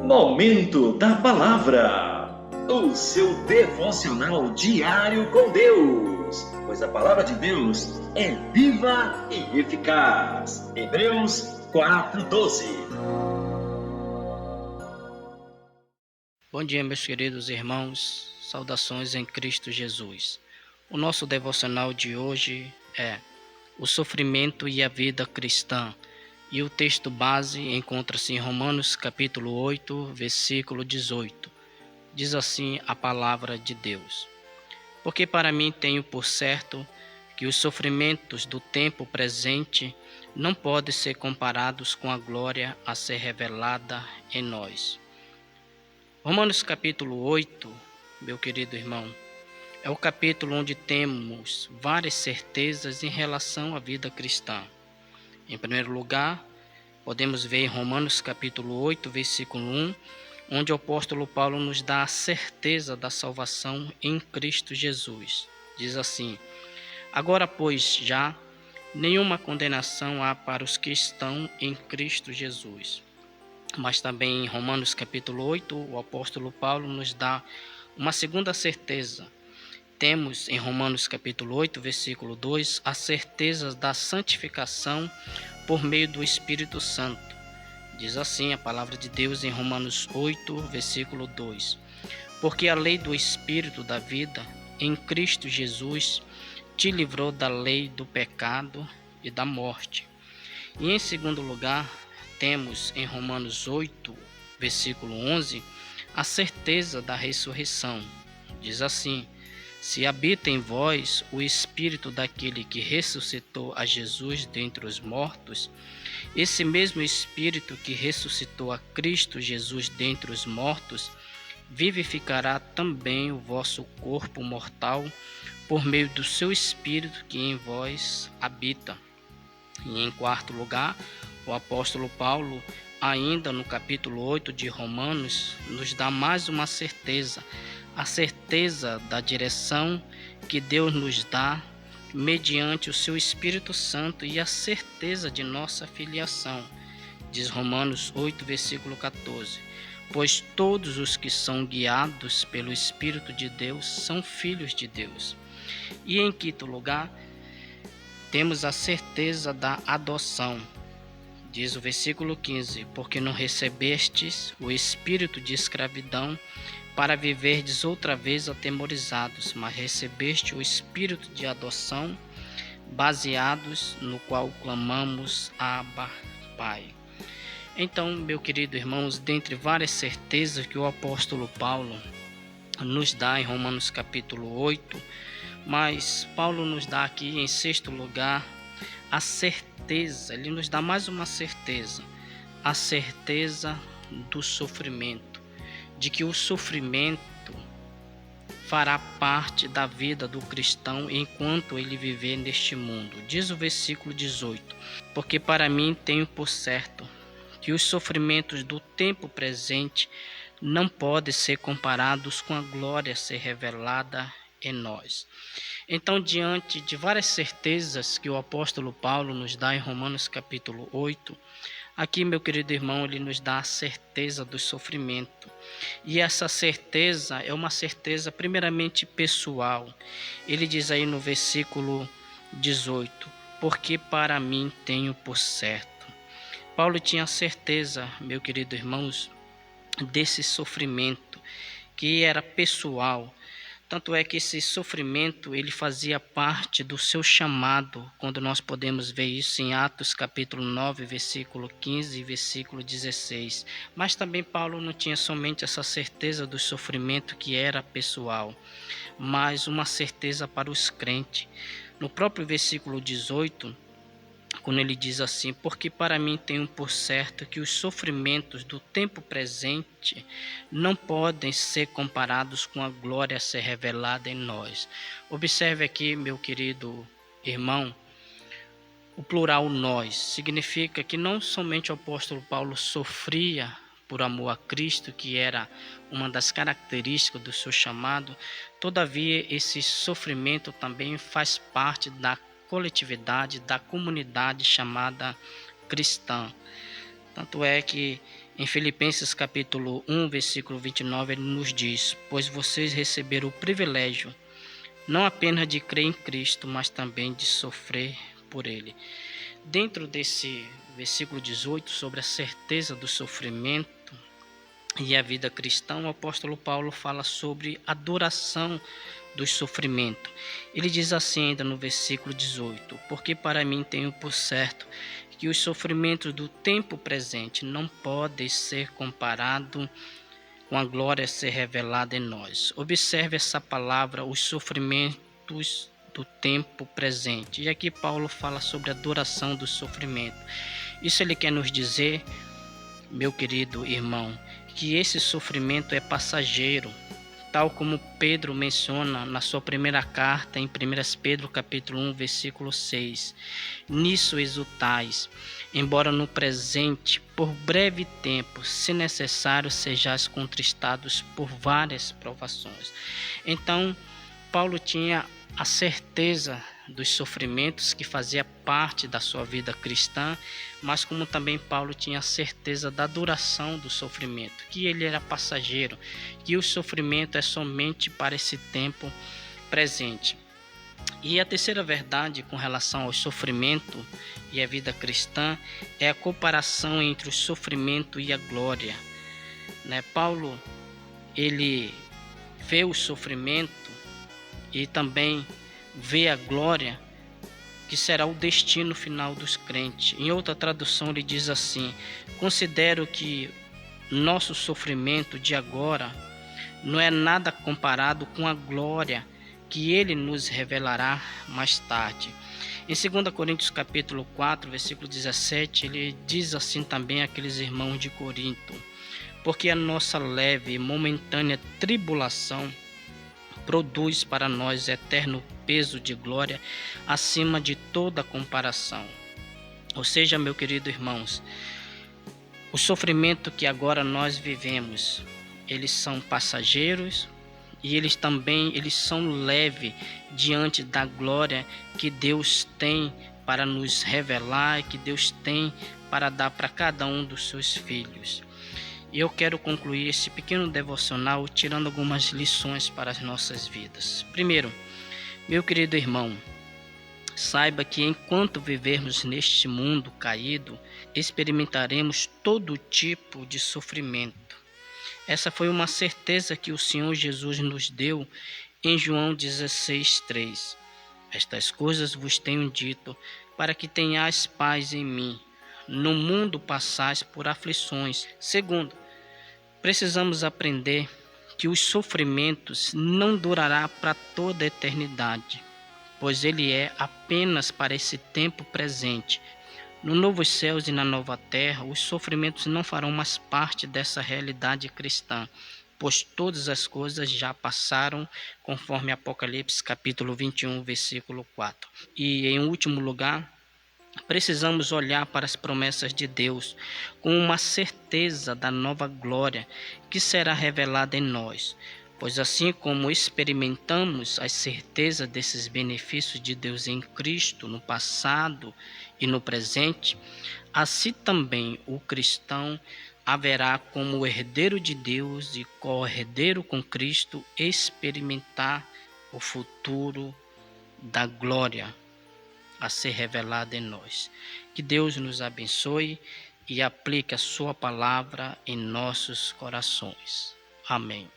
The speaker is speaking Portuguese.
Momento da Palavra, o seu devocional diário com Deus, pois a palavra de Deus é viva e eficaz. Hebreus 4:12. Bom dia, meus queridos irmãos, saudações em Cristo Jesus. O nosso devocional de hoje é o sofrimento e a vida cristã. E o texto base encontra-se em Romanos capítulo 8, versículo 18. Diz assim a palavra de Deus: Porque para mim tenho por certo que os sofrimentos do tempo presente não podem ser comparados com a glória a ser revelada em nós. Romanos capítulo 8, meu querido irmão, é o capítulo onde temos várias certezas em relação à vida cristã. Em primeiro lugar, podemos ver em Romanos capítulo 8, versículo 1, onde o apóstolo Paulo nos dá a certeza da salvação em Cristo Jesus. Diz assim: Agora, pois, já nenhuma condenação há para os que estão em Cristo Jesus. Mas também em Romanos capítulo 8, o apóstolo Paulo nos dá uma segunda certeza. Temos em Romanos capítulo 8, versículo 2, a certeza da santificação por meio do Espírito Santo. Diz assim a palavra de Deus em Romanos 8, versículo 2. Porque a lei do Espírito da vida em Cristo Jesus te livrou da lei do pecado e da morte. E em segundo lugar, temos em Romanos 8, versículo 11, a certeza da ressurreição. Diz assim: Se habita em vós o Espírito daquele que ressuscitou a Jesus dentre os mortos, esse mesmo Espírito que ressuscitou a Cristo Jesus dentre os mortos, vivificará também o vosso corpo mortal por meio do seu Espírito que em vós habita. E em quarto lugar, o apóstolo Paulo, ainda no capítulo 8 de Romanos, nos dá mais uma certeza, a certeza da direção que Deus nos dá mediante o seu Espírito Santo e a certeza de nossa filiação. Diz Romanos 8, versículo 14. Pois todos os que são guiados pelo Espírito de Deus são filhos de Deus. E em quinto lugar, temos a certeza da adoção. Diz o versículo 15: Porque não recebestes o espírito de escravidão para viverdes outra vez atemorizados, mas recebeste o espírito de adoção, baseados no qual clamamos Abba, Pai. Então, meu querido irmãos, dentre várias certezas que o apóstolo Paulo nos dá em Romanos capítulo 8, mas Paulo nos dá aqui em sexto lugar a certeza, ele nos dá mais uma certeza, a certeza do sofrimento, de que o sofrimento fará parte da vida do cristão enquanto ele viver neste mundo. Diz o versículo 18: Porque para mim tenho por certo que os sofrimentos do tempo presente não podem ser comparados com a glória a ser revelada em nós. Então, diante de várias certezas que o apóstolo Paulo nos dá em Romanos capítulo 8, aqui, meu querido irmão, ele nos dá a certeza do sofrimento. E essa certeza é uma certeza primeiramente pessoal. Ele diz aí no versículo 18: Porque para mim tenho por certo. Paulo tinha certeza, meu querido irmãos, desse sofrimento que era pessoal. Tanto é que esse sofrimento ele fazia parte do seu chamado, quando nós podemos ver isso em Atos capítulo 9, versículo 15 e versículo 16. Mas também Paulo não tinha somente essa certeza do sofrimento que era pessoal, mas uma certeza para os crentes. No próprio versículo 18, quando ele diz assim: Porque para mim tenho por certo que os sofrimentos do tempo presente não podem ser comparados com a glória a ser revelada em nós. Observe aqui, meu querido irmão, o plural nós significa que não somente o apóstolo Paulo sofria por amor a Cristo, que era uma das características do seu chamado, todavia esse sofrimento também faz parte da coletividade, da comunidade chamada cristã. Tanto é que Em Filipenses capítulo 1, versículo 29, ele nos diz: pois vocês receberam o privilégio não apenas de crer em Cristo, mas também de sofrer por Ele. Dentro desse versículo 18, sobre a certeza do sofrimento e a vida cristã, o apóstolo Paulo fala sobre a duração do sofrimento. Ele diz assim ainda no versículo 18: porque para mim tenho por certo que os sofrimentos do tempo presente não podem ser comparados com a glória a ser revelada em nós. Observe essa palavra, os sofrimentos do tempo presente. E aqui Paulo fala sobre a duração do sofrimento. Isso ele quer nos dizer, meu querido irmão, que esse sofrimento é passageiro, tal como Pedro menciona na sua primeira carta, em 1 Pedro capítulo 1, versículo 6. Nisso exultais, embora no presente, por breve tempo, se necessário, sejais contristados por várias provações. Então, Paulo tinha a certeza dos sofrimentos que fazia parte da sua vida cristã, mas como também Paulo tinha a certeza da duração do sofrimento, que ele era passageiro, que o sofrimento é somente para esse tempo presente. E a terceira verdade com relação ao sofrimento e a vida cristã é a comparação entre o sofrimento e a glória. Paulo, ele vê o sofrimento e também vê a glória, que será o destino final dos crentes. Em outra tradução ele diz assim: considero que nosso sofrimento de agora não é nada comparado com a glória que ele nos revelará mais tarde. Em 2 Coríntios capítulo 4, versículo 17, ele diz assim também àqueles irmãos de Corinto: porque a nossa leve e momentânea tribulação produz para nós eterno peso de glória acima de toda comparação. Ou seja, meu querido irmãos, o sofrimento que agora nós vivemos, eles são passageiros e eles são leves diante da glória que Deus tem para nos revelar, que Deus tem para dar para cada um dos seus filhos. E eu quero concluir esse pequeno devocional tirando algumas lições para as nossas vidas. Primeiro, meu querido irmão, saiba que enquanto vivermos neste mundo caído, experimentaremos todo tipo de sofrimento. Essa foi uma certeza que o Senhor Jesus nos deu em João 16:3. Estas coisas vos tenho dito, para que tenhais paz em mim. No mundo passais por aflições. Segundo, precisamos aprender que os sofrimentos não durará para toda a eternidade, pois ele é apenas para esse tempo presente. No novos céus e na nova terra, os sofrimentos não farão mais parte dessa realidade cristã, pois todas as coisas já passaram, conforme Apocalipse capítulo 21, versículo 4. E em último lugar, precisamos olhar para as promessas de Deus com uma certeza da nova glória que será revelada em nós, pois assim como experimentamos a certeza desses benefícios de Deus em Cristo no passado e no presente, assim também o cristão haverá como herdeiro de Deus e co-herdeiro com Cristo experimentar o futuro da glória a ser revelada em nós. Que Deus nos abençoe e aplique a sua palavra em nossos corações. Amém.